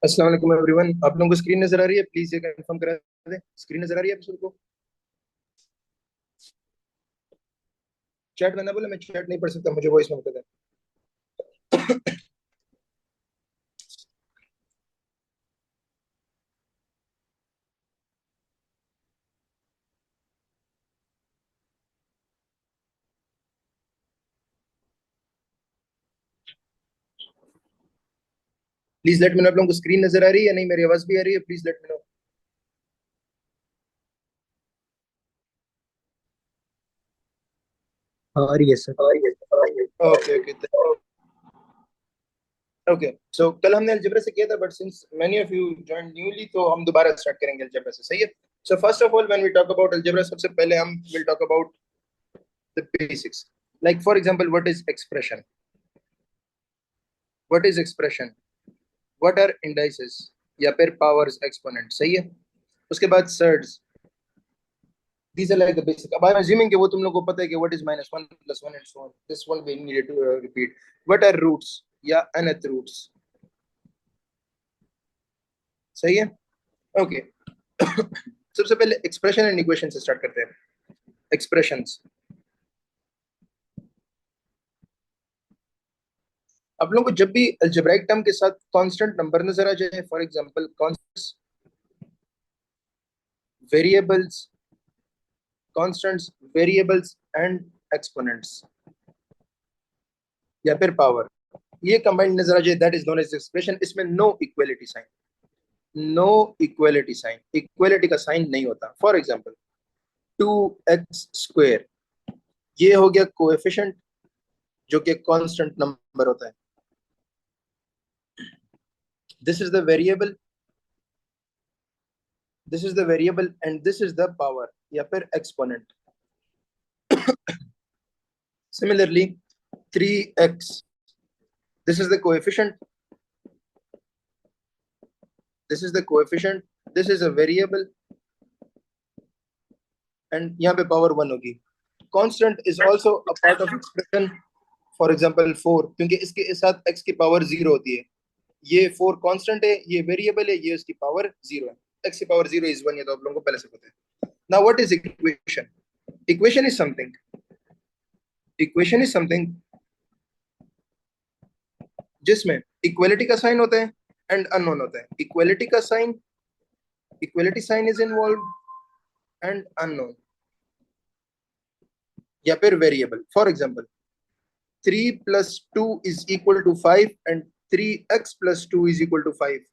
अस्सलाम वालेकुम एवरीवन। आप लोगों को स्क्रीन नजर आ रही है? प्लीज ये कंफर्म करा दें। स्क्रीन नजर आ रही है आप सबको? चैट करना बोले, मैं चैट नहीं पढ़ सकता, मुझे वॉइस में बता दें। Please let me no. आप लोगों को स्क्रीन नजर आ रही है या नहीं? मेरी आवाज भी आ रही है? Please let me know. आ रही है sir. Okay okay okay. So कल हमने अलजेब्रा से किया था, but since many of you join newly, तो हम दोबारा स्टार्ट करेंगे अलजेब्रा से। सही है? So first of all when we talk about algebra, सबसे पहले हम will talk about the basics. Like for example, what is expression? What is expression? What are indices या फिर पावर्स, एक्सपोनेंट? सही है। उसके बाद surds. These are like the basic. अब I'm assuming कि वो तुम लोगों को पता है कि what is minus one plus one and so on. This one we needed to repeat. What are roots या nth roots? सही है? ओके। सबसे पहले एक्सप्रेशन एंड इक्वेशन से स्टार्ट करते हैं। एक्सप्रेशंस। आप लोगों को जब भी अलजेब्राइक टर्म के साथ कांस्टेंट नंबर नजर आ जाए, for example constants, variables, constants, variables and exponents या फिर पावर, ये कंबाइंड नजर आ जाए, that is known as expression. इसमें no equality sign, no equality sign, equality का साइन नहीं होता। फॉर एग्जाम्पल 2x स्क्वेयर, ये हो गया कोएफिशिएंट जो कि कांस्टेंट नंबर होता है। This is the variable, this is the variable and this is the power या फिर exponent. Similarly 3x, this is the coefficient, this is the coefficient, this is a variable and यहाँ पे power 1 होगी। Constant is also a part of expression. For example 4, क्योंकि इसके साथ x की power 0 होती है। ये 4 कांस्टेंट है, ये वेरिएबल है, ये उसकी पावर 0 है। x की पावर 0 इज 1, ये तो आप लोगों को पहले से पता है। Now what is equation? Equation is something, equation is something जिसमें इक्वलिटी का साइन होता है एंड अननोन होता है। इक्वलिटी का sign, equality sign is involve and unknown या फिर variable. For example 3 plus 2 is equal to 5 and 3x plus 2 is equal to 5.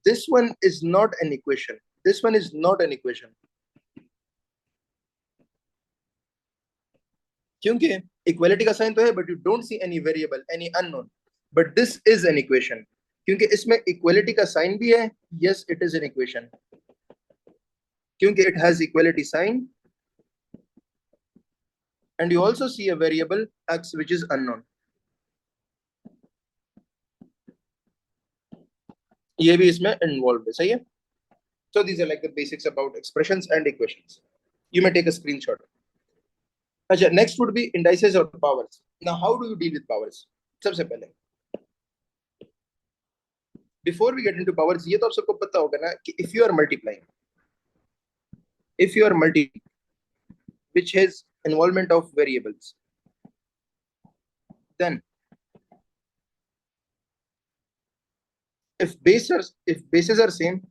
This one is not an equation. This one is not an equation. क्योंकि equality का sign तो है, but you don't see any variable, any unknown, but this is an equation क्योंकि इसमें equality का sign भी है। Yes, it is an equation क्योंकि it has equality sign and you also see a variable x which is unknown. ये भी इसमें involve है। सही है? So these are like the basics about expressions and equations. You may take a screenshot. अच्छा, next would be indices or powers. Now how do you deal with powers? सबसे पहले before we get into powers, ये तो आप सबको पता होगा ना कि if you are multiplying, if you are multi which has involvement of variables, then if bases are same,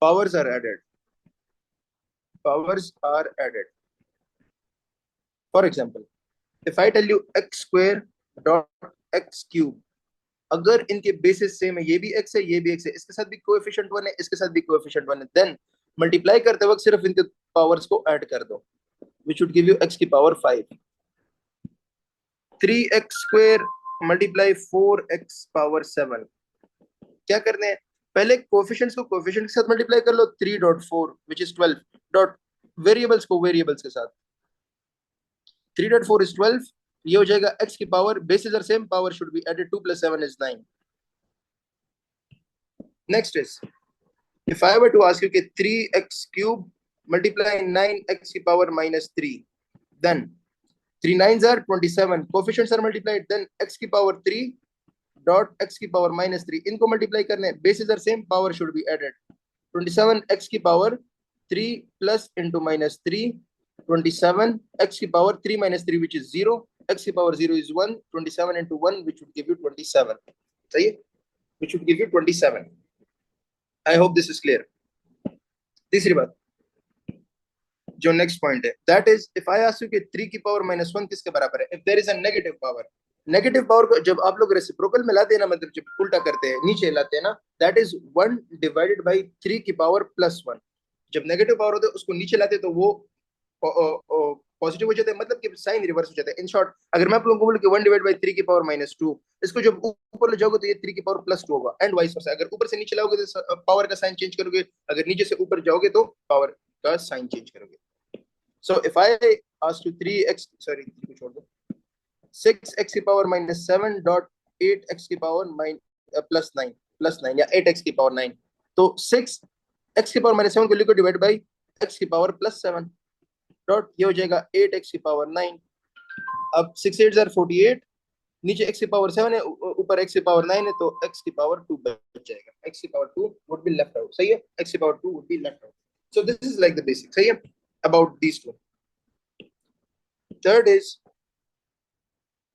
powers are added, powers are added. For example, if I tell you x square dot x cube, अगर इनके basis same है, ये भी x है, ये भी x है, इसके साथ भी कोएफिशिएंट 1 है, इसके साथ भी कोएफिशिएंट 1 है, देन मल्टीप्लाई करते वक्त सिर्फ इनके पावर्स को ऐड कर दो, which would give you x की power 5. 3x square multiply 4x power 7। क्या करने हैं? पहले कोएफिशिएंट्स को कोएफिशिएंट के साथ मल्टीप्लाई कर लो, 3.4 which is 12 डॉट वेरिएबल्स को वेरिएबल्स के साथ, 3.4 is 12, ये हो जाएगा x की power, bases are same, power should be added, 2 plus 7 is 9. Next is, if I were to ask you कि 3x cube multiply 9x की power minus 3, then 3 9s are 27. Coefficients are multiplied. Then x की power 3 dot x की power minus 3. इनको multiply करने. Bases are same. Power should be added. 27 x की power 3 plus into minus 3. 27 x की power 3 minus 3 which is 0. X की power 0 is 1. 27 into 1 which would give you 27. सही है? Which would give you 27. I hope this is clear. तीसरी बात जो next point है, that is if I ask you कि 3 की पावर माइनस 1 किसके बराबर है? If there is a negative power को जब आप लोग रेसिप्रोकल में लाते हैं ना, मतलब जब उल्टा करते हैं, नीचे लाते हैं ना, दैट इज 1 डिवाइडेड बाय 3 की पावर प्लस 1. जब नेगेटिव पावर होते है उसको नीचे लाते हैं तो वो पॉजिटिव हो जाता है, मतलब कि साइन रिवर्स हो जाता है. इन शॉर्ट, अगर मैं आप लोगों को बोलूं कि 1 डिवाइड बाय 3 की पावर माइनस 2, इसको जब ऊपर ले जाओगे तो ये 3 की पावर प्लस 2 होगा, एंड वाइस वर्सा. अगर ऊपर से नीचे लाओगे तो पावर का साइन चेंज करोगे, अगर नीचे से ऊपर जाओगे तो पावर का साइन चेंज करोगे. So if I ask you 3x, sorry, 3 छोड़ दो, 6x की पावर minus 7 dot 8x की पावर plus 9 या 8x की पावर 9, तो 6x की पावर minus 7 को लिखो डिवाइड बाई x की पावर plus 7 डॉट, ये हो जाएगा 8x की पावर 9. अब 6 8 are 48, नीचे x की पावर 7 है, ऊपर x की पावर 9 है, तो x की पावर 2 बच जाएगा. x की power 2 would be left out. सही है? x की power 2 would be left out. So this is like the basic. सही है? About these two. Third is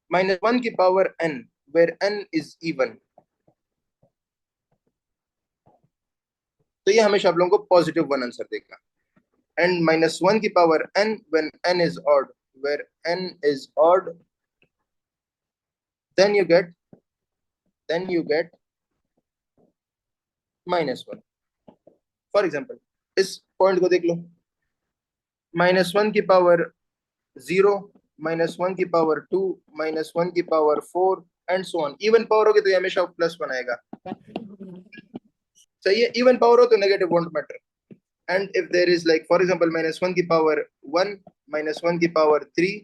minus 1 की power n, where n is even. तो ये हमेशा आप लोगों को पॉजिटिव 1 आंसर देगा. And minus 1 की power n when n is odd, where n is odd, then you get minus 1. For example, इस पॉइंट को देख लो, minus 1 की पावर 0, minus 1 की पावर 2, minus 1 की power 4 and so on. Even power होगी तो ये हमेशा प्लस 1 आएगा. सही है? इवन पावर हो तो negative won't matter. And if there is, like for example, minus 1 की पावर 1, minus 1 की पावर 3,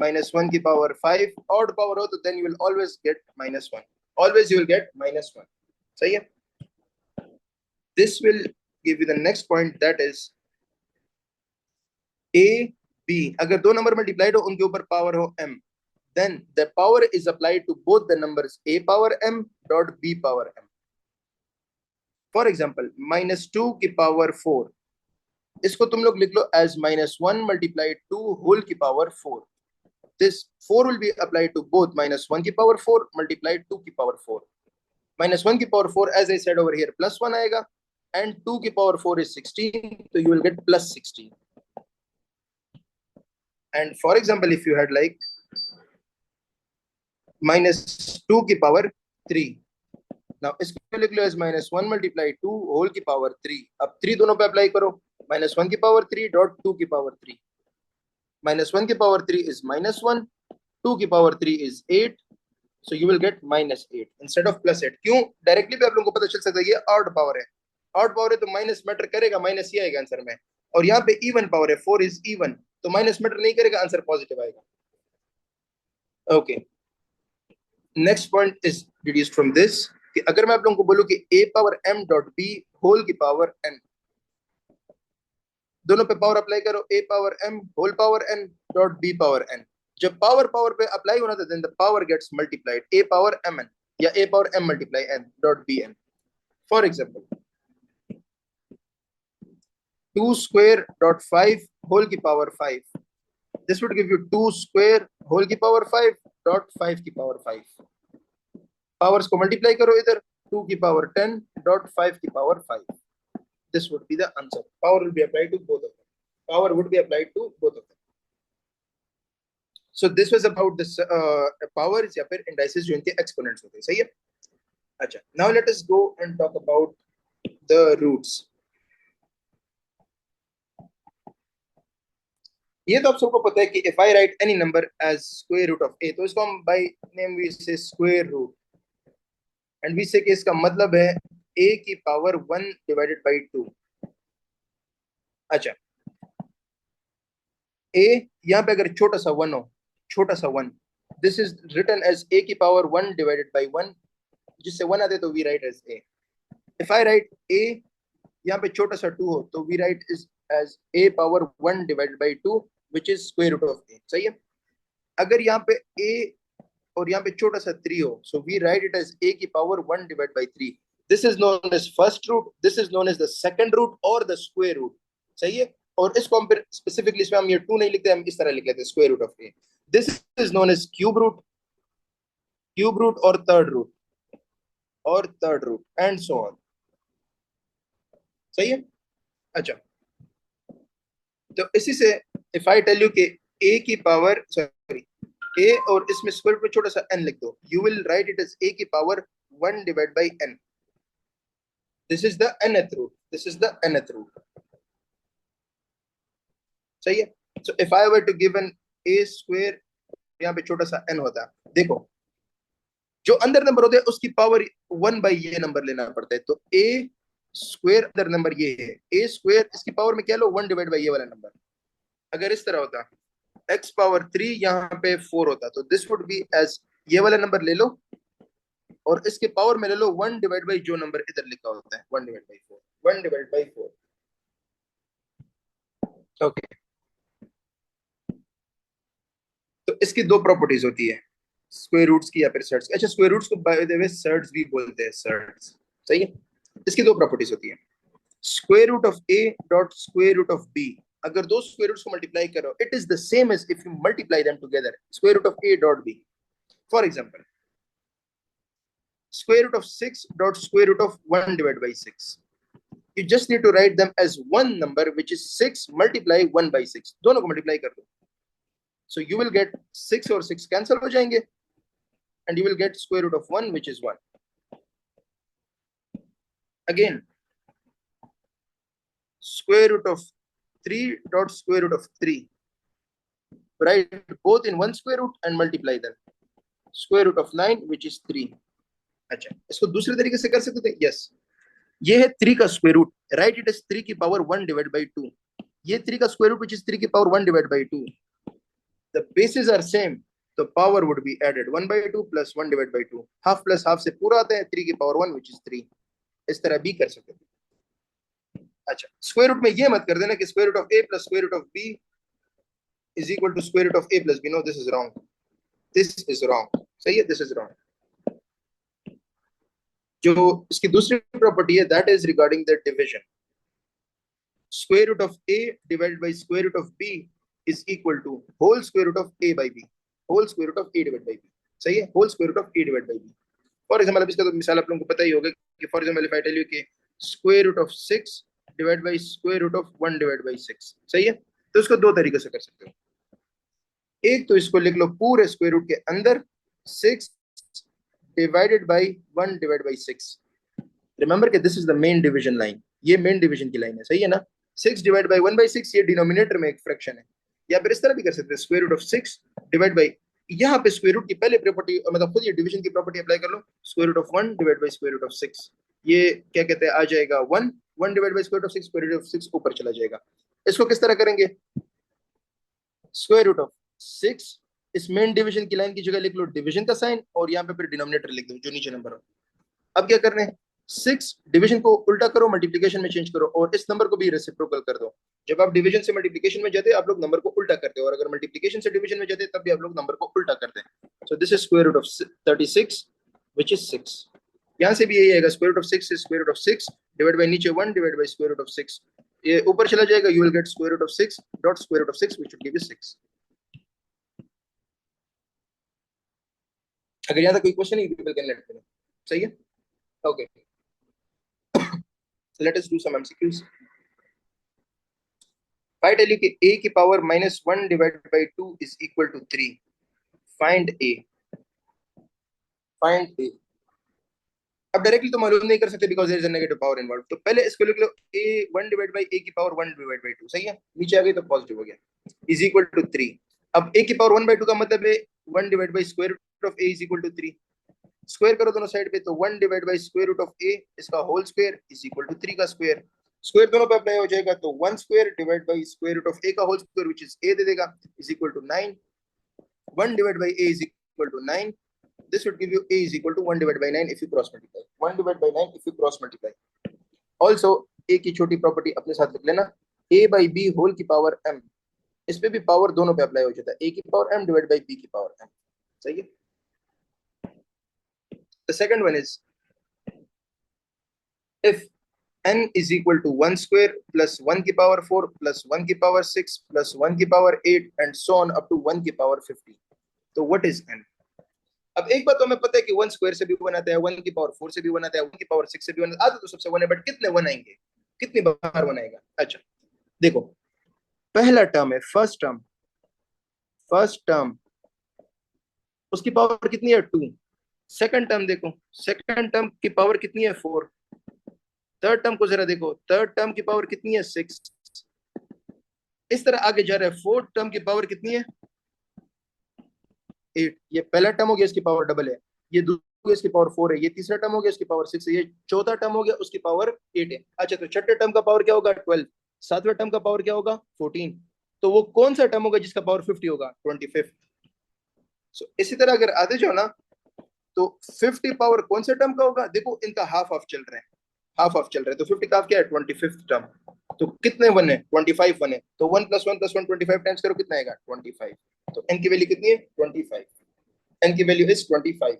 minus 1 की पावर 5, odd power हो तो then you will always get minus 1. Always you will get minus 1. सही है? This will give you the next point, that is a b. अगर दो number multiplied हो, उनके ऊपर पावर हो m, then the power is applied to both the numbers a power m dot b power m. For example, minus 2 की power 4, इसको तुम लोग लिख लो as minus 1 multiplied 2 whole की power 4. This 4 will be applied to both minus 1 की power 4 multiplied 2 की power 4. Minus 1 की power 4, as I said over here, plus 1 आएगा, and 2 की power 4 is 16, so you will get plus 16. And for example, if you had like minus 2 की power 3, now इसको लिख लो as minus 1 multiplied 2 whole की power 3. अब 3 दोनों पे अप्लाई करो, minus 1 की पावर 3 dot 2 की पावर 3. minus 1 की पावर 3 is minus 1, 2 की power 3 is 8, so you will get minus 8 instead of plus 8. क्यों? डायरेक्टली भी आप लोगों को पता चल सकता है ये ऑड पावर है. ऑड पावर है तो माइनस मैटर करेगा, माइनस ही आएगा आंसर में. और यहाँ पे इवन पावर है, 4 is even, तो माइनस मैटर नहीं करेगा, आंसर पॉजिटिव आएगा. Okay, next point is deduced from this कि अगर मैं आप लोगों को बोलूं कि a power m dot b whole की पावर n, दोनों पे पावर अप्लाई करो, a power m whole power n dot b power n. जब पावर पे अप्लाई होना था, then the power gets multiplied, a power mn या a power m multiply n dot bn. For example, 2 square dot 5 whole की power 5, this would give you 2 square whole की power 5 dot 5 की power 5. Powers को multiply करो इधर, 2 की power 10 dot 5 की power 5. This would be the answer. Power will be applied to both of them. Power would be applied to both of them. So this was about this powers या फिर indices जो इनके exponents होते हैं. सही है? अच्छा, now let us go and talk about the roots. ये तो आप सबको पता है कि if I write any number as square root of a, तो इसको हम by name we say square root, and we say कि इसका मतलब है a की पावर 1 divided by 2. अच्छा, a यहाँ पे अगर छोटा सा 1 हो, छोटा सा 1, this is written as a की पावर 1 divided by 1, जिससे 1 आते तो we write as a. If I write a यहाँ पे छोटा सा 2 हो, तो we write is as a power 1 divided by 2, which is square root of a. सही है? अगर यहाँ पे a और यहाँ पे छोटा सा 3 हो, so we write it as a की power 1 divided by 3. This is known as first root, this is known as the second root or the square root. सही है? और इसको हम फिर स्पेसिफिकली इसमें हम ये 2 नहीं लिखते, हम इस तरह लिख लेते हैं square root of a. This is known as cube root और third root and so on. सही है? अच्छा, तो इसी से if I tell you कि a की पावर a और इसमें स्क्वायर रूट में छोटा सा n लिख दो, you will write it as a की power 1 divided by n. This is the nth root. This is the nth root. सही है? So if I were to give an a square, यहाँ पे छोटा सा n होता है, देखो जो अंदर नंबर होते हैं उसकी पावर 1 by ये नंबर लेना पड़ता है, तो a स्क्वायर अंदर नंबर ये है, a स्क्वायर इसकी पावर में क्या लो 1 डिवाइड बाई ये वाला नंबर. अगर इस तरह होता x पावर 3 यहाँ पे 4 होता, तो दिस वुड बी एज ये वाला नंबर ले लो और इसके पावर में ले लो 1 डिवाइड बाई जो नंबर इधर लिखा होता है 1 divide by 4, 1 divide by 4. Okay, तो इसकी दो प्रॉपर्टीज होती है, स्क्वायर रूट्स की या फिर सर्ट्स. अच्छा, स्क्वायर रूट्स को बाय द वे सर्ट्स भी बोलते हैं, सर्ट्स. सही है? इसकी दो प्रॉपर्टीज होती है. Square root of a dot square root of b, अगर दो स्क्वायर रूट्स को मल्टीप्लाई करो, it is the same as if you multiply them together, square root of a dot b. For example, square root of 6 dot square root of 1 divided by 6. You just need to write them as one number, which is 6 multiply 1 by 6. दोनों को multiply कर दो, so you will get 6 और 6 cancel हो जाएंगे and you will get square root of 1, which is 1. Again, square root of 3 dot square root of 3. Write both in one square root and multiply them. Square root of 9, which is 3. अच्छा, इसको दूसरे तरीके से कर सकते थे. Yes, ये है 3 का square root, right it is 3 की पावर 1 डिवाइड बाई 2. ये 3 का स्क्वायर रूट व्हिच इज 3 की power 1 divide by 2. The basis are same, तो power would be added 1 by 2 plus 1 divided by 2. Half plus half से पूरा आता है 3 की पावर 1 which is 3. इस तरह भी कर सकते हैं. अच्छा, स्क्वायर रूट में ये मत कर देना कि square root of a plus square root of b is equal to square root of a plus b. No, this is wrong. This is wrong. सही है? This is wrong. जो इसकी दूसरी प्रॉपर्टी है, that is regarding the division. Square root of a divided by square root of b is equal to whole square root of a by b. Whole square root of a divided by b. सही है? Whole square root of a divided by b. For example, अब इसका तो मिसाल आप लोगों को पता ही होगा कि for example if I tell you कि square root of 6 divide by square root of 1 divide by 6. सही है? तो इसको दो तरीके से कर सकते हो. एक तो इसको लिख लो पूरे स्क्वायर रूट के अंदर 6 divided by 1 divide by 6. Remember कि this is the main division line, ये मेन डिवीजन की लाइन है. सही है ना? 6 डिवाइड बाई 1 बाई 6, ये डिनोमिनेटर में एक फ्रैक्शन है. या फिर इस तरह भी कर सकते हैं, square root of 6 divide by, यहाँ पे स्क्वायर रूट की पहले प्रॉपर्टी, मतलब खुद ये डिवीजन की प्रॉपर्टी अप्लाई कर लो, square root of 1 divide by square root of 6. ये क्या कहते हैं, आ जाएगा 1 divide by square root of 6, square root of 6 ऊपर चला जाएगा. इसको किस तरह करेंगे? स्क्वायर रूट ऑफ 6 इस मेन डिवीजन की लाइन की जगह लिख लो डिवीजन का साइन और यहाँ पे फिर डिनोमिनेटर लिख दो जो नीचे नंबर हो. अब क्या करना है, 6 डिवीजन को उल्टा करो, मल्टीप्लिकेशन में चेंज करो और इस नंबर को भी रेसिप्रोकल कर दो. जब आप डिवीजन से मल्टीप्लिकेशन में जाते हैं आप लोग नंबर को उल्टा करते हो, और अगर मल्टीप्लिकेशन से डिवीजन में जाते हैं तब भी आप लोग नंबर को उल्टा करते हैं. So this is square root of 36 which is 6. यहां से भी यही आएगा, square root of 6 is square root of 6 divide by नीचे 1 divide by square root of 6. ये ऊपर चला जाएगा, you will get square root of 6 dot square root of 6 which will give you 6. अगर यहां तक कोई क्वेश्चन है people can let me no. सही है? Okay, let us do some MCQs. If I tell you कि a की power -1 divided by 2 is equal to 3, find a. Find a. अब डायरेक्टली तो मालूम नहीं कर सकते because there is a negative power involved. तो पहले इसको लिख लो a 1 divided by a की पावर 1 divided by 2. सही है? नीचे आ गई तो पॉजिटिव हो गया, is equal to 3. अब a की पावर 1 by 2 का मतलब है 1 divided by square root of a is equal to 3. Square करो दोनों साइड पे, तो 1 divide by square root of a इसका whole square is equal to 3 का स्क्वायर. स्क्वायर दोनों पे अप्लाई हो जाएगा, तो 1 square divide by square root of a का whole square which is a दे देगा, is equal to 9. 1 divide by a is equal to 9. This would give you a is equal to 1 divide by 9 if you cross multiply. 1 divide by 9 if you cross multiply. Also a की छोटी property अपने साथ लिख लेना, a by b whole की power m इस पे भी पावर दोनों पे अप्लाई हो जाता है, a की power m divide by b की पावर m। सही है। The second one is if n is equal to 1 square plus 1 की पावर 4 plus 1 की पावर 6 plus 1 की power 8 and so on up to 1 की पावर 50, तो what is n? अब एक बात तो हमें पता है कि 1 स्क्वायर से भी 1 आता है, 1 की पावर 4 से भी 1 आता है, 1 की पावर 6 से भी 1 आता है तो सबसे 1 है, बट कितने 1 आएंगे, कितनी बार 1 आएगा? अच्छा देखो, पहला टर्म है फर्स्ट टर्म उसकी पावर कितनी है 2। सेकंड टर्म देखो, सेकंड टर्म की पावर कितनी है 4। थर्ड टर्म को जरा देखो, थर्ड टर्म की पावर कितनी है 6। इस तरह आगे जा रहा है, फोर्थ टर्म की पावर कितनी है 8। ये पहला टर्म हो गया, इसकी पावर डबल है। ये दूसरा, इसकी पावर 4 है। ये तीसरा टर्म हो गया, इसकी पावर 6 है। ये चौथा टर्म हो गया, उसकी पावर 8 है। अच्छा, तो छठे टर्म का पावर क्या होगा 12। सातवें टर्म का पावर क्या होगा 14। तो वो कौन सा टर्म होगा जिसका पावर 50 होगा 25। इसी तरह अगर आगे जाओ ना, तो 50 पावर कौन से टर्म का होगा, देखो इनका हाफ हाफ चल रहे हैं, हाफ हाफ चल रहे हैं, तो 50 का हाफ क्या है 25 टर्म। तो कितने 1 है 25 1 है, तो 1 + 1 + 1 25 टाइम्स करो, कितना आएगा 25। तो n की वैल्यू कितनी है 25, n की value is 25।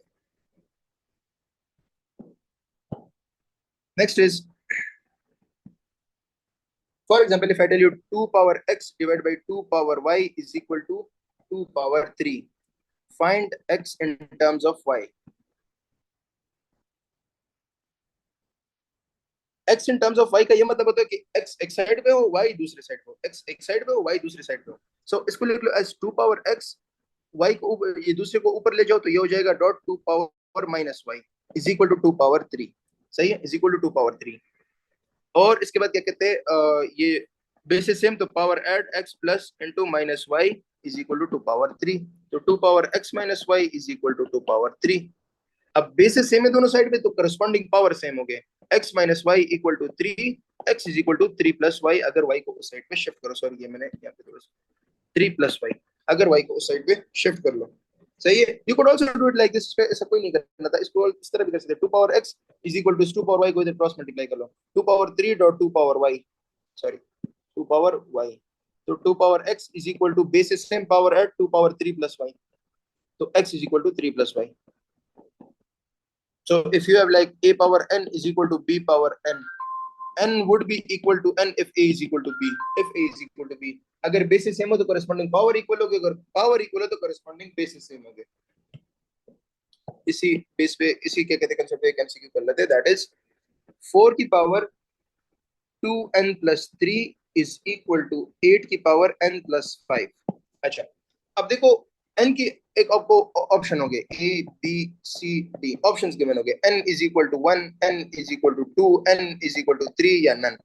Next is, for example, if I tell you 2 power x divided by 2 power y is equal to 2 power 3, find x in terms of y। x in terms of y का ये मतलब होता है कि x एक side पे हो, y दूसरे साइड पे हो, x एक साइड पे हो, y दूसरे साइड पे हो। सो इसको लिख लो as 2 power x, y को ये दूसरे को ऊपर ले जाओ तो ये हो जाएगा dot 2 power minus y is equal to 2 power 3। सही है, इज इक्वल टू 2 पावर 3। और इसके बाद क्या कहते हैं, ये बेसिस सेम, तो power add x plus into minus y is equal to 2 power 3। तो 2 power x minus y is equal to 2 power 3। अब बेसिस सेम है दोनों साइड पे, तो करस्पॉन्डिंग पावर सेम हो गए। x minus y equal to 3, x is equal to 3 plus y. अगर y को उस साइड पे शिफ्ट करो, सॉरी ये मैंने यहाँ पे थोड़ा सा 3 प्लस वाई, अगर y को उस साइड पे शिफ्ट कर लो। सही है, you could also do it like this, ऐसा कोई नहीं करना था, इसको इस तरह भी कर सकते हैं। 2 power x is equal to 2 power y को इधर क्रॉस मल्टीप्लाई कर लो, 2 power 3 dot 2 power y, sorry 2 power y। तो 2 power x is equal to basis same power at 2 power 3 plus y, तो x is equal to 3 plus y। So if you have like a power n is equal to b power n, n would be equal to n if a is equal to b, if a is equal to b। अगर basis same हो तो corresponding power equal होगी, अगर power equal हो तो corresponding basis same होगी। इसी base पे, इसी क्या कहते हैं कंसेप्ट पे एक एमसीक्यू कर लेते हैं, दैट इज 4 की power 2n plus 3 is equal to 8 की पावर n प्लस 5। अच्छा, अब देखो n की एक आपको ऑप्शन हो गए a b c d, options given हो गए, n is equal to 1, n is equal to 2, n is equal to 3 या नन।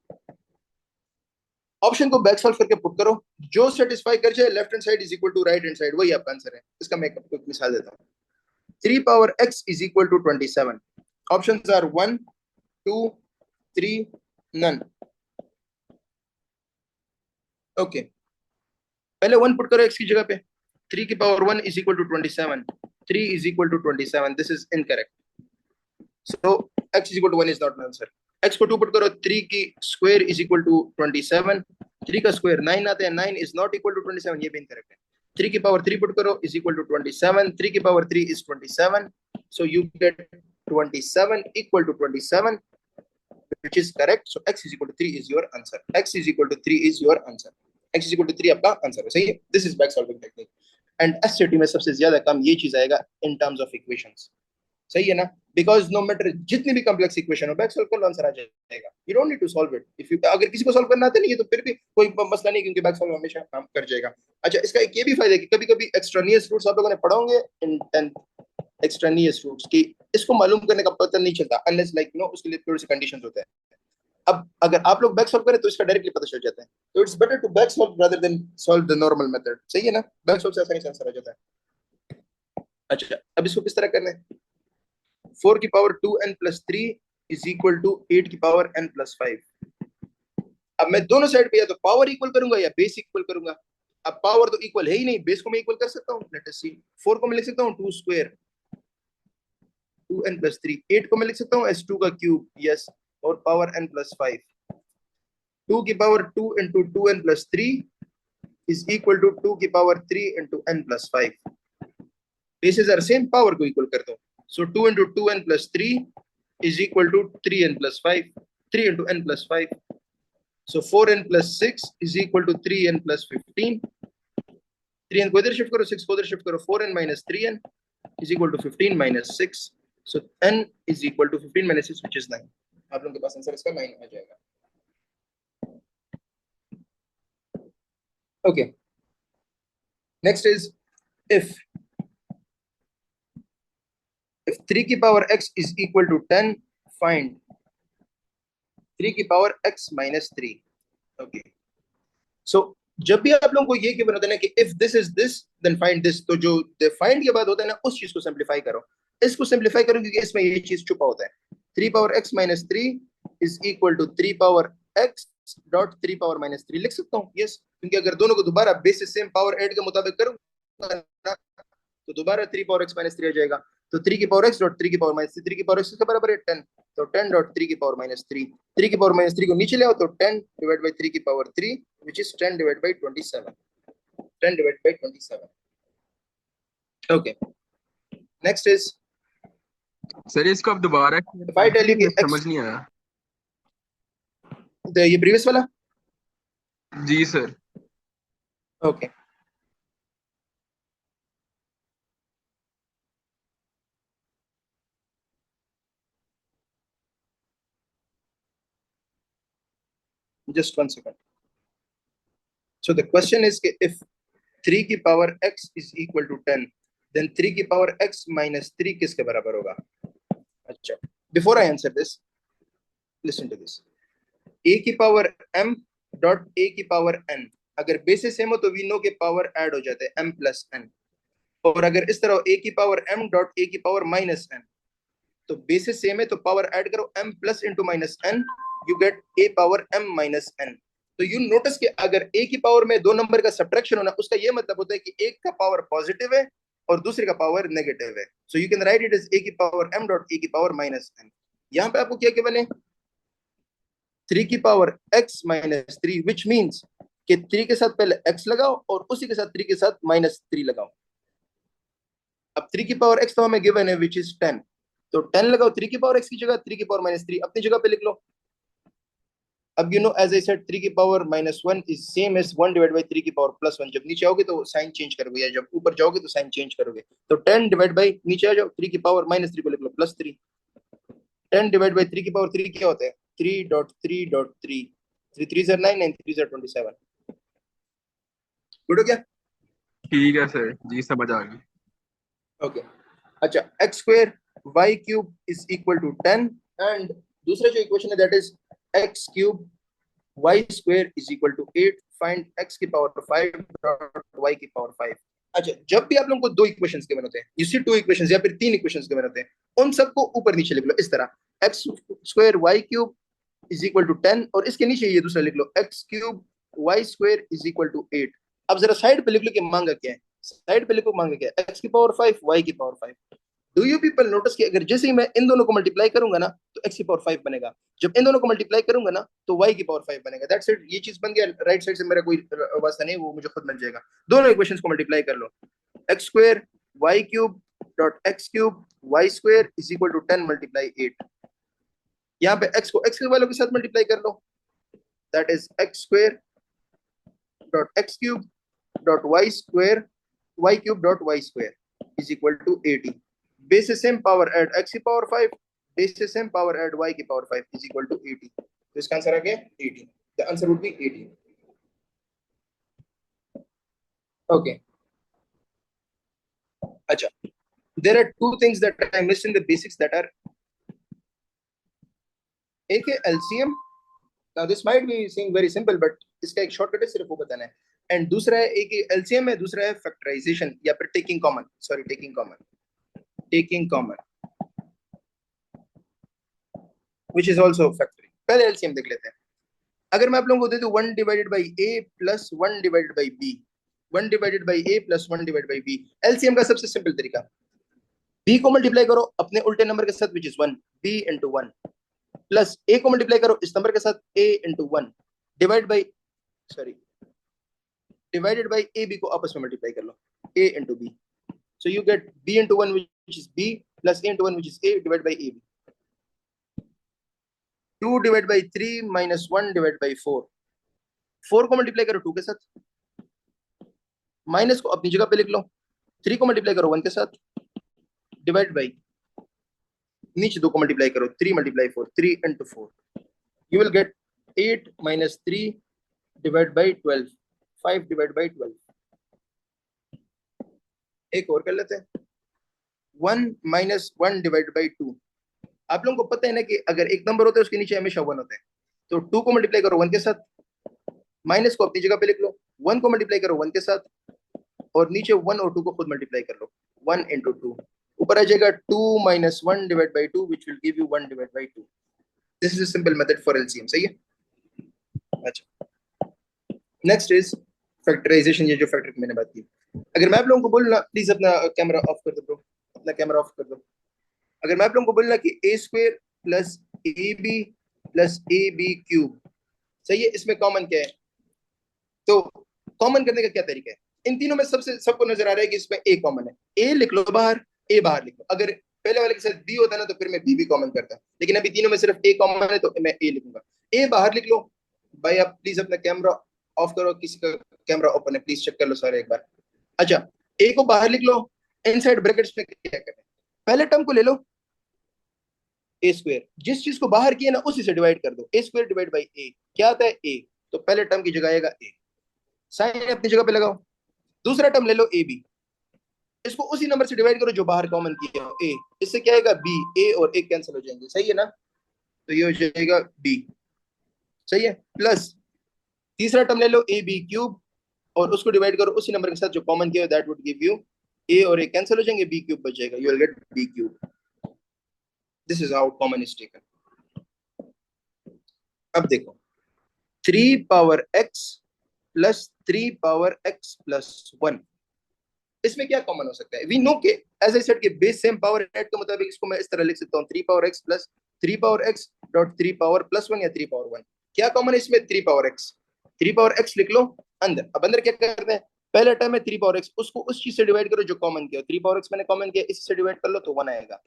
ऑप्शन को बैक सॉल्व करके पुट करो, जो सेटिस्फाई कर जाए left hand side is equal to right hand side, वही आपका आंसर है। इसका मैं आपको एक मिसाल देता हूँ। 3 power x is equal to 27। Options are 1 2 3 none. Okay, पहले 1 पुट करो x की जगह पे, 3 की power 1 is equal to 27, 3 is equal to 27, this is incorrect. So x is equal to 1 is not an answer. x को 2 put करो, 3 की square is equal to 27, 3 का स्क्वायर 9 आता है, 9 इज नॉट इक्वल टू 27, ये भी इनकरेक्ट है। 3 की पावर 3 पुट करो इज इक्वल टू 27, 3 की power 3 is 27, so you get 27 equal to 27, which is correct. So x is equal to 3 is your answer. X is equal to 3 is your answer. X is equal to 3 आपका answer है। सही है, this is back solving technique. And SCT में सबसे ज्यादा काम ये चीज आएगा in terms of equations। सही है ना, बिकॉज नो मैटर जितनी भी कॉम्प्लेक्स इक्वेशन हो, बैक सॉल्व कर लो, आंसर आ जाएगा। You don't need to solve it. If you, अगर किसी को सॉल्व करना आता नहीं है तो फिर भी कोई मसला नहीं, क्योंकि बैक सॉल्व हमेशा काम कर जाएगा। अच्छा, इसका एक ये भी फायदा है कि कभी कभी एक्सट्रानियस रूट्स आप लोगों ने पढ़ा होंगे इन 10th, एक्सट्रानियस रूट्स की इसको मालूम करने का पता नहीं चलता अनलेस लाइक नो उसके लिए थोड़ी सी कंडीशंस होते हैं। अब अगर आप लोग बैक सॉल्व करें तो इसका डायरेक्टली पता चल जाता है, तो it's better to back solve rather than solve the normal method. सही है ना, बैक सॉल्व से आसानी से आंसर आ जाता है। अच्छा, अब इसको किस तरह करना है, 4 की power 2n plus 3 is equal to 8 की पावर n प्लस 5। अब मैं दोनों साइड पे या तो पावर इक्वल करूंगा या बेस इक्वल करूंगा। अब पावर तो इक्वल है ही नहीं, बेस को मैं इक्वल कर सकता हूँ, लेट अस सी। 4 को मैं लिख सकता हूँ 2 स्क्वायर 2n प्लस 3, 8 को मैं लिख सकता हूँ एस 2 का क्यूब, यस, और पावर n प्लस 5। 2 की power 2 into 2n plus 3 is equal to 2 की power 3 into n plus 5. Bases are same, power को equal कर दो. So 2 into 2n plus 3 is equal to 3n plus 5. 3 into n plus 5. So 4n plus 6 is equal to 3n plus 15. 3n को इधर shift करो, 6 को इधर shift करो, 4n minus 3n is equal to 15 minus 6. So n is equal to 15 minus 6, which is 9. आप लोगों के पास answer इसका 9 आ जाएगा. Okay. Next is if 3 की power x is equal to 10, find 3 की power x minus 3. Okay. So जब भी आप लोगों को ये गिवन होता है ना कि if this is this then find this, तो जो find के बाद होता है ना उस चीज को सिंप्लीफाई करो. इसको सिंप्लीफाई करो क्योंकि इसमें ये चीज छुपा होता है. 3 power x minus 3 is equal to 3 power x dot 3 power minus 3 लिख सकता हूँ. यस, क्योंकि अगर दोनों को दोबारा बेसिस सेम पावर ऐड के मुताबिक करूंगा तो दोबारा 3 power x minus 3 आ जाएगा. तो 3 की पावर x डॉट 3 की पावर माइनस 3 की पावर x के बराबर है 10. तो 10 डॉट 3 की पावर माइनस 3. 3 की पावर माइनस 3 को नीचे ले आओ तो 10 डिवाइड बाय 3 की power 3 which is 10 divided by 27. 10 divided by 27. Okay. Next is sir इसको अब दोबारा if I tell you कि समझ नहीं आया. ये प्रीवियस वाला. जी sir. Okay. Just 1 second. So the question is if 3 की power x is equal to 10, then 3 की power x minus 3 किसके बराबर होगा? अच्छा, before I answer this, listen to this. a की power m dot a की power n, अगर basis same हो तो we know के power ऐड हो जाते हैं m plus n. और अगर इस तरह a की power m dot a की power minus n, तो बेसिस सेम है तो पावर ऐड करो m plus into minus n, you get a power m minus n. तो यू नोटिस कि अगर a की पावर में दो नंबर का सब्ट्रैक्शन होना उसका ये मतलब होता है कि एक का पावर पॉजिटिव है और दूसरे का पावर नेगेटिव है. So you can write it as a की पावर m डॉट a की पावर माइनस n. यहां पे आपको क्या गिवन है? 3 की power x minus 3, which means कि 3 के साथ पहले x लगाओ और उसी के साथ 3 के साथ माइनस 3 लगाओ. अब 3 की पावर x तो हमें गिवन है विच इज 10, तो 10 लगाओ 3 की पावर x की जगह, 3 की पावर माइनस 3 अपनी जगह पे लिख लो. अब you know as I said 3 की power minus 1 is same as 1 divide by 3 की पावर प्लस 1. जब नीचे आओगे तो साइन चेंज करोगे या जब ऊपर जाओगे तो साइन चेंज करोगे. तो 10 डिवाइड बाय नीचे आ जाओ 3 की पावर माइनस 3 को लिख लो प्लस 3. 10 डिवाइड बाय 3 की पावर 3 क्या होता है? 3.3.3. 3 3 are 9 9 3 are 27. गुड हो गया? ठीक है सर जी, समझ आ गई. ओके. अच्छा, x square y cube is equal to 10 and दूसरा जो इक्वेशन है that is x cube y square is equal to 8. Find x की पावर 5 डॉट y की पावर 5. अच्छा, जब भी आप लोगों को दो इक्वेशंस गिवन होते हैं, यू सी टू इक्वेशंस या फिर तीन इक्वेशंस गिवन होते हैं, उन सबको ऊपर नीचे लिख लो इस तरह. x square y cube is equal to 10 और इसके नीचे ये दूसरा लिख लो x cube y square is equal to 8. अब जरा साइड पे लिख लो कि मांगा क्या है. साइड पे लिखो मांगा क्या है. x की पावर 5 y की power 5. Do you people notice कि अगर जैसे ही मैं इन दोनों को मल्टीप्लाई करूंगा ना तो x की पावर 5 बनेगा, जब इन दोनों को मल्टीप्लाई करूंगा ना तो y की पावर 5 बनेगा. That's it. ये चीज बन गया. राइट साइड से मेरा कोई वास्ता नहीं, वो मुझे खुद मिल जाएगा. दोनों इक्वेशंस को मल्टीप्लाई कर लो. x square y cube dot x cube y square is equal to 10 multiply 8. यहाँ पे x को x के वालों के साथ मल्टीप्लाई कर लो. That is x square dot x cube dot y square y cube dot y square is equal to 80. Basis same power add x की power 5, basis same power add y की power 5 is equal to 80. तो इसका answer आ गया 80. The answer would be 80. Okay. अच्छा, there are two things that I missed in the basics that are एक है LCM. Now this might be seem very simple but इसका एक shortcut है, सिर्फ वो बताना है. एंड दूसरा है एक LCM है, दूसरा है फैक्टराइजेशन या फिर taking common. Sorry, taking common which is also factoring. पहले LCM देख लेते हैं. अगर मैं आप लोगों को दे दूं 1 divided by a plus 1 divided by b, 1 divided by a plus 1 divided by b. LCM का सबसे सिंपल तरीका, b को मल्टीप्लाई करो अपने उल्टे नंबर के साथ which is 1, b into 1 plus a को मल्टीप्लाई करो इस नंबर के साथ a into 1 divide by, sorry divided by A B को आपस में मल्टीप्लाई कर लो, a into b, so you get b into 1 which is b plus a into 1 which is a divided by ab. 2 divided by 3 minus 1 divided by 4, 4 को multiply करो 2 के साथ, minus को अपनी जगह पे लिख लो, 3 को मल्टीप्लाई करो 1 के साथ, डिवाइड बाई नीचे 2 को मल्टीप्लाई करो, 3 multiply 4, 3 into 4, you will get 8 minus 3 divided by 12, 5 divided by 12. एक और कर लेते हैं, 1 minus 1 divided by 2. आप लोगों को पता है ना कि अगर एक नंबर होता है उसके नीचे हमेशा 1 होता है, तो 2 को मल्टीप्लाई करो 1 के साथ, माइनस को अपनी जगह पे लिख लो, 1 को मल्टीप्लाई करो 1 के साथ, और नीचे 1 और 2 को खुद मल्टीप्लाई कर लो, 1 into 2, ऊपर आ जाएगा 2 minus 1 divided by 2 which will give you 1 divided by 2. This is a simple method for LCM. सही है? अच्छा, नेक्स्ट इज फैक्टराइजेशन, ये जो फैक्टर की मैंने बात की। अगर मैं आप लोगों को बोलना, प्लीज अपना कैमरा ऑफ कर दो ब्रो, अपना कैमरा ऑफ कर दो। अगर मैं आप लोगों को बोलना कि a square plus A B plus A B cube, सही है, इसमें कॉमन क्या है, तो कॉमन करने का क्या तरीका है? इन तीनों में सबसे सबको नजर आ रहा है कि इसमें a कॉमन है, a लिख लो बाहर, a बाहर लिख लो। अगर पहले वाले के साथ b होता ना तो फिर मैं b भी कॉमन करता, लेकिन अभी तीनों में सिर्फ a कॉमन है तो मैं a लिखूंगा। a बाहर लिख लो। भाई आप प्लीज अपना कैमरा ऑफ करो, किसी का कैमरा ओपन है प्लीज चेक कर लो सारे एक बार। अच्छा, a को बाहर लिख लो, इनसाइड ब्रैकेट्स में क्या करना है, पहले टर्म को ले लो ए स्क्वायर, जिस चीज को बाहर किया ना उसी से डिवाइड कर दो, ए स्क्वायर डिवाइड बाई ए, क्या आता है a, तो पहले टर्म की जगह आएगा a, साइन अपनी जगह पे लगाओ। दूसरा टर्म ले लो ए बी, इसको उसी नंबर से डिवाइड करो जो बाहर कॉमन किया हो a, इससे क्या आएगा b, a और a कैंसिल हो जाएंगे, सही है ना, तो ये हो जाएगा b, सही है। प्लस तीसरा टर्म ले लो ए बी क्यूब और उसको डिवाइड करो उसी नंबर के साथ जो कॉमन किया हो, that would give you a और a कैंसिल हो जाएंगे, b क्यूब बच जाएगा, you will gate b cube. This is how common is taken. अब देखो 3 power x plus 3 power x plus 1, इसमें क्या कॉमन हो सकता है? वी नो के एज आई सेड के बेस सेम पावर एट के मुताबिक इसको मैं इस तरह लिख सकता हूँ 3 power x plus 3 power x dot 3 power plus 1 या 3 पावर 1। क्या कॉमन है इसमें? 3 पावर x, 3 पावर x लिख लो अंदर। अब अंदर क्या करते हैं, पहला टर्म है 3 पावर x, उसको उस चीज से डिवाइड करो जो कॉमन किया, 3 पावर x मैंने कॉमन किया, इससे डिवाइड कर लो तो 1 आएगा,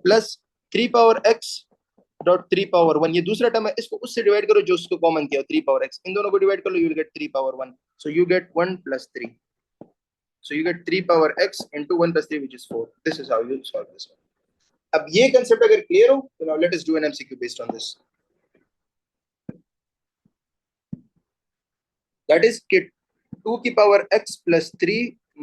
plus 3 power x dot 3 power 1, ये दूसरा टर्म है, इसको उससे डिवाइड करो जो उसको कॉमन किया 3 पावर x, इन दोनों को डिवाइड कर लो, you will get 3 power 1, so you get 1 plus 3, so you get 3 power x into 1 plus 3 which is 4. This is how you solve this one. अब ये concept अगर clear हो तो now let us do an MCQ based on this. That is कि 2 की power x plus 3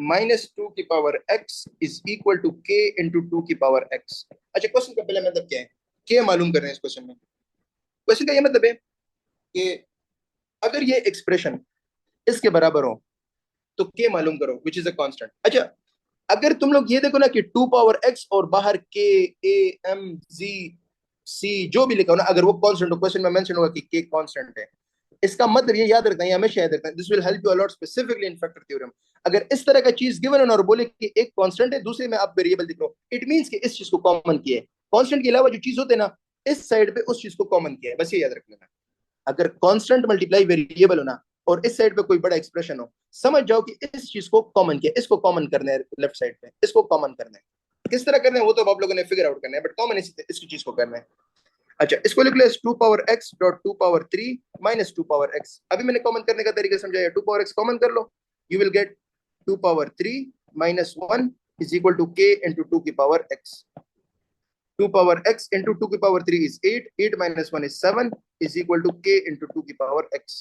minus 2 की power x is equal to k into 2 की power x. अच्छा, क्वेश्चन का पहले मतलब क्या है, k मालूम कर रहे हैं इस क्वेश्चन में। क्वेश्चन का ये मतलब है कि अगर ये एक्सप्रेशन इसके बराबर हो तो k मालूम करो which is a constant। अच्छा, अगर तुम लोग ये देखो ना कि 2 पावर x और बाहर k a m z c जो भी लिखा हो ना, अगर वो कांस्टेंट हो, क्वेश्चन में मेंशन होगा कि k कांस्टेंट है, इसका मतलब ये याद रखना है, हमेशा याद रखना है, this will help you a lot specifically in factor theorem. अगर इस तरह का चीज गिवन है और बोले कि एक कांस्टेंट है दूसरे में आप वेरिएबल दिख लो, इट मींस कि इस चीज को कॉमन किया है, कांस्टेंट के अलावा जो चीज होते हैं ना इस साइड पे उस चीज को कॉमन किया है, बस ये याद रख लेना। अगर कांस्टेंट मल्टीप्लाई वेरिएबल हो ना और इस साइड पे कोई बड़ा एक्सप्रेशन हो, समझ जाओ कि इस चीज को कॉमन किया, इसको कॉमन करना है, लेफ्ट साइड पे इसको कॉमन करना है, किस तरह करना है वो तो आप लोगों ने फिगर आउट करना है, बट कॉमन इसकी चीज को करना है। अच्छा, इसको लिख लो 2 power x dot 2 power 3 minus 2 power x, अभी मैंने कॉमन करने का तरीका समझाया, 2 पावर x कॉमन कर लो, you will get 2 power 3 minus 1 is equal to k into 2 की power x, 2 power x into 2 की power 3 is 8, 8 minus 1 is 7 is equal to k into 2 की power x,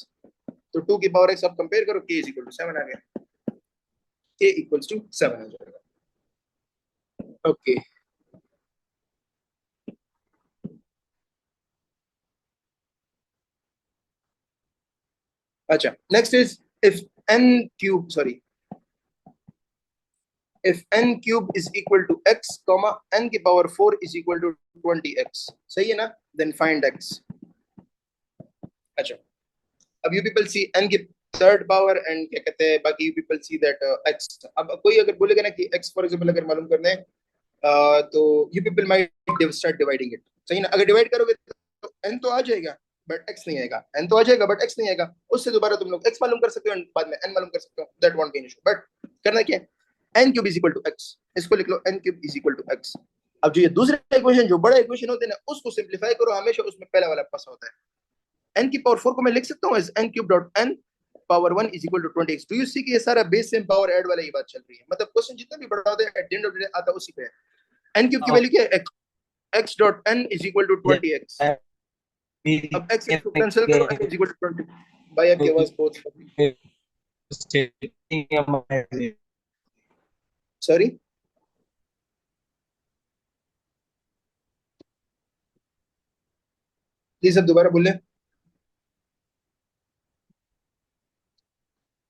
तो 2 की पावर x आप compare करो, k is equal to 7 आ गया, k equals to 7 आ जाएगा। Okay, अच्छा, next is if n cube, sorry, if n cube is equal to x, comma n की power 4 is equal to 20x, सही है ना, then find x। अच्छा, अब you people see n की third power and क्या कहते हैं, बाकी you people see that x। अब कोई अगर बोलेगा ना कि x फॉर एग्जांपल अगर मालूम करना है तो you people might start dividing it, सही ना, अगर डिवाइड करोगे तो n तो आ जाएगा, बट x नहीं आएगा, n तो आ जाएगा बट x नहीं आएगा। उससे दोबारा तुम लोग x मालूम कर सकते हो, बाद में n मालूम कर सकते हो, that won't be an issue. But करना क्या है, n cube is equal to x, इसको लिख लो n cube is equal to x। अब जो ये दूसरा इक्वेशन, जो बड़ा इक्वेशन होते हैं ना, उसको सिंपलीफाई करो, हमेशा उसमें पहला वाला पास होता है। n की पावर 4 को मैं लिख सकता हूँ as n cube dot n power 1 is equal to 20x। Do you see कि ये सारा बेस सेम पावर ऐड वाला ही बात चल रही है, मतलब क्वेश्चन जितना भी बड़ा होता है at the end of the day आता उसी पे है। n क्यूब की वैल्यू क्या है, x dot n is equal to 20x। अब x को कैंसिल करो, n इज इक्वल टू 20। भाई आपकी आवाज बहुत सॉरी, प्लीज अब दोबारा बोले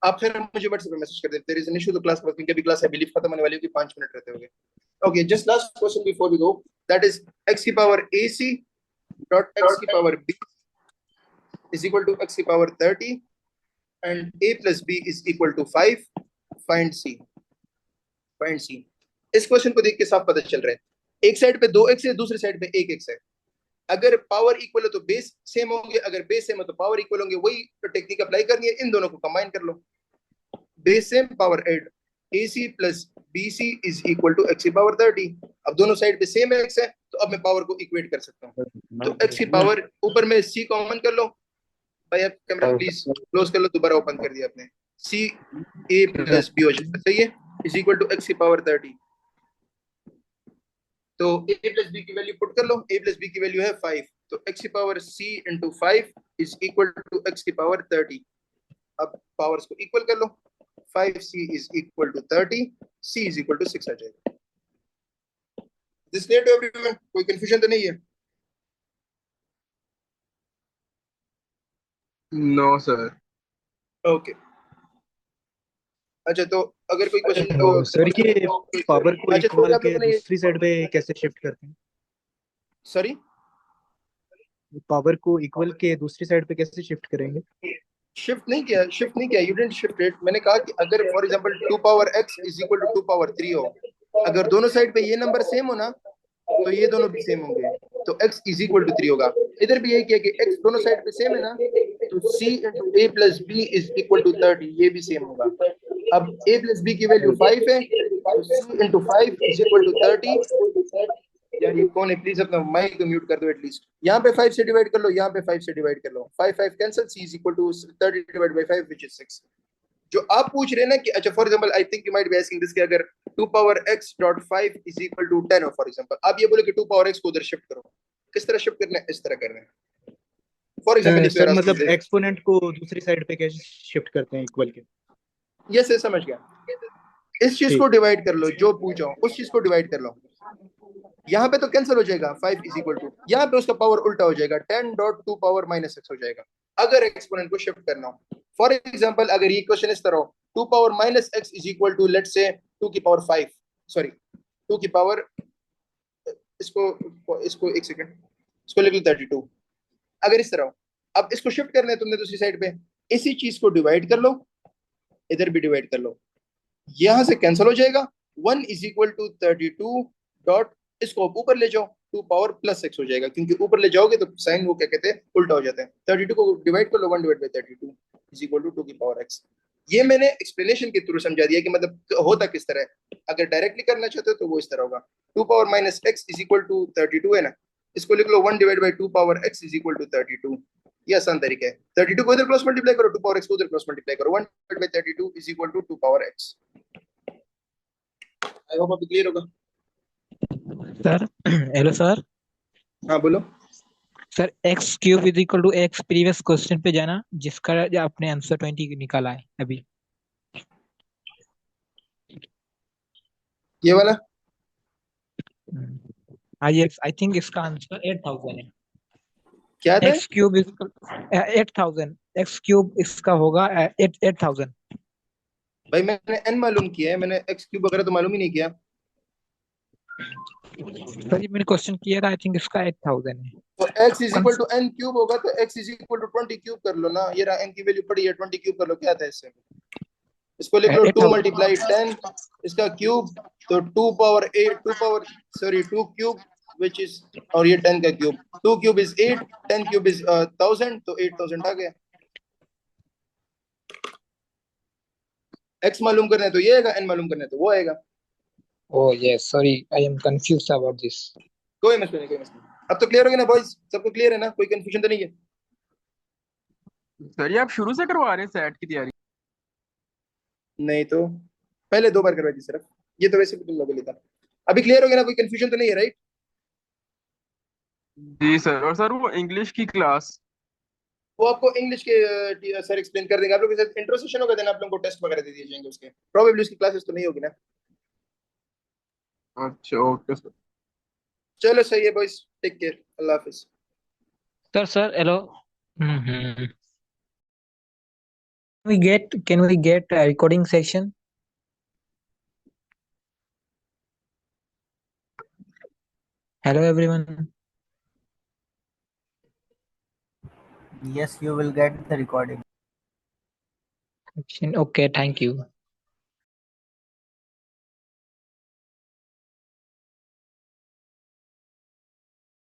आप, फिर मुझे व्हाट्सएप पे मैसेज कर देते, देयर इज एन इशू तो क्लास वर्किंग के भी क्लास है, बिलीव खत्म होने वाली होगी, 5 मिनट रहते होंगे। Okay, just last question before we go, that is x की पावर ac डॉट x की power b is equal to x की power 30 and a plus b is equal to 5, find c। Find c। इस question को देख के साफ पता चल रहा है, एक साइड पे 2x है, दूसरी साइड पे 1x है। अगर पावर इक्वल है तो बेस सेम होंगे, अगर बेस सेम है तो पावर इक्वल होंगे। वही तो टेक्निक अप्लाई करनी है, इन दोनों को कंबाइन कर लो, base same power add, AC plus BC is equal to x की पावर 30। अब दोनों साइड पे सेम x है, तो अब मैं पावर को इक्वेट कर सकता हूँ। तो x की पावर ऊपर में c कॉमन कर लो। भाई आप कैमरा प्लीज क्लोज कर लो, दोबारा ओपन कर दिया आपने। c a प्लस b हो जाएगा, सही है, इज इक्वल टू x की पावर 30। तो a प्लस बी की वैल्यू पुट कर लो, a प्लस बी की वैल्यू है 5, तो x की power c into 5 is equal to x की पावर 30। अब पावर्स को इक्वल कर लो, 5c is equal to 30, c is equal to 6 आ जाएगा। दिस क्लियर टू एवरीवन, कोई कंफ्यूजन तो नहीं है? No sir. ओके अच्छा, तो अगर कोई क्वेश्चन सर कि पावर को अच्छा, इक्वल आप के लोगों ने दूसरी साइड पे कैसे शिफ्ट करते हैं? सॉरी, पावर को इक्वल के दूसरी साइड पे कैसे शिफ्ट करेंगे? शिफ्ट नहीं किया, शिफ्ट नहीं किया, यू डिडंट शिफ्ट इट। मैंने कहा कि अगर for example 2 power x is equal to 2 power 3 हो, अगर दोनों साइड पे ये नंबर सेम हो ना, तो ये दोनों भी सेम होंगे, तो x इज इक्वल टू 3 होगा। इधर भी यही किया कि x दोनों साइड पे सेम है ना, तो c into a plus b is equal to 30, ये भी सेम होगा। अब a प्लस b की वैल्यू 5 है, तो c into 5 is equal to 30। यार ये कौन है, प्लीज अपना माइक को म्यूट कर दो एटलीस्ट। यहाँ पे 5 से डिवाइड कर लो, यहाँ पे 5 से डिवाइड कर लो, 5 5 cancel, c is equal to 30 divide by 5 which is 6। जो आप पूछ रहे हैं ना कि अच्छा for example I think you might be asking this कि अगर 2 power x dot 5 is equal to 10 हो फॉर एग्जांपल, आप ये बोले कि 2 पावर x को उधर शिफ्ट करो, किस तरह शिफ्ट करना है, इस तरह करना है for example if you sir are मतलब आस्किंग। एक्सपोनेंट को दूसरी साइड पे कैसे शिफ्ट करते हैं इक्वल के? यस yes, समझ गया, इस चीज को डिवाइड कर लो, जो पूछो उस चीज को डिवाइड कर लो। यहाँ पे तो कैंसिल हो जाएगा, 5 इज इक्वल टू, यहाँ पे उसका पावर उल्टा हो जाएगा, 10 डॉट 2 पावर माइनस x हो जाएगा अगर एक्सपोनेंट को शिफ्ट करना हो। फॉर एग्जांपल अगर ये क्वेश्चन इस तरह हो, 2 power minus x is equal to let's say 2 की पावर 5, सॉरी 2 की पावर, इसको इसको एक सेकंड, इसको लिख लो 32। अगर इस तरह हो, अब इसको शिफ्ट करना है तुमने दूसरी साइड पे, इसी चीज को डिवाइड कर लो, इधर भी डिवाइड कर लो, यहां से कैंसिल हो जाएगा, 1 इज इक्वल टू 32 डॉट, इसको ऊपर ले जाओ, 2 पावर प्लस x हो जाएगा, क्योंकि ऊपर ले जाओगे तो साइन वो क्या कहते हैं उल्टा हो जाता है। 32 को डिवाइड कर लो, 1 divide by 32 is equal to 2 की पावर x। ये मैंने एक्सप्लेनेशन के थ्रू समझा दिया कि मतलब होता किस तरह है। अगर डायरेक्टली करना चाहते हो तो वो इस तरह होगा, 2 power minus x is equal to 32 है ना, इसको लिख लो 1 divide by 2 power x is equal to 32। ये आसान तरीका है, 32 को इधर क्रॉस मल्टीप्लाई करो, 2 पावर x को उधर क्रॉस मल्टीप्लाई करो, 1 divide by 32 is equal to 2 power x। I hope अभी क्लियर होगा। Sir hello sir. हाँ बोलो। Sir X cube is equal to X, previous question पे जाना जिसका आपने आंसर 20 निकाला है अभी। ये वाला आई थिंक इसका आंसर 8000 है। क्या था? X cube is 8000, x cube इसका होगा 8000। भाई मैंने n मालूम किया है, मैंने x क्यूब वगैरह तो मालूम ही नहीं किया। सर ये मैंने क्वेश्चन किया था, आई थिंक इसका 8000 है। तो x is equal to n cube होगा, तो x is equal to 20 cube कर लो ना, ये रहा n की वैल्यू पड़ी है, 20 क्यूब कर लो, क्या था इससे? इसको लिख लो 2 मल्टीप्लाई 10, इसका क्यूब, तो 2 power 8, 2 power sorry 2 cube which is, और ये 10 का cube, 2 cube is 8, 10 cube is 1000, तो 8000 आ गया। x मालूम करना है तो ये आएगा, n मालूम करना है तो वो आएगा। Oh yes, sorry, I am confused about this. कोई मसला नहीं, कोई मसला नहीं। अब तो क्लियर हो गया ना बॉयज, सबको क्लियर है ना, कोई कंफ्यूजन तो नहीं है? सर ये आप शुरू से करवा रहे हैं सेट की तैयारी? नहीं तो पहले 2 बार करवाई थी सिर्फ, ये तो वैसे भी तुम लोगों के लिए था। अभी क्लियर हो गया ना, कोई कंफ्यूजन तो नहीं है राइट? जी सर। और सर वो इंग्लिश की क्लास? वो आपको इंग्लिश के सर एक्सप्लेन कर देंगे। आप लोग के साथ इंट्रो सेशन होगा, देन आप लोगों को टेस्ट वगैरह दे दिए जाएंगे उसके। प्रोबेबली उसकी क्लासेस तो नहीं होगी ना। अच्छा ओके सर। चलो सही है boys, take care, Allah Hafiz. Sir, hello. Mm-hmm. Can we get a recording session? Hello everyone. Yes, you will get the recording. Okay, thank you.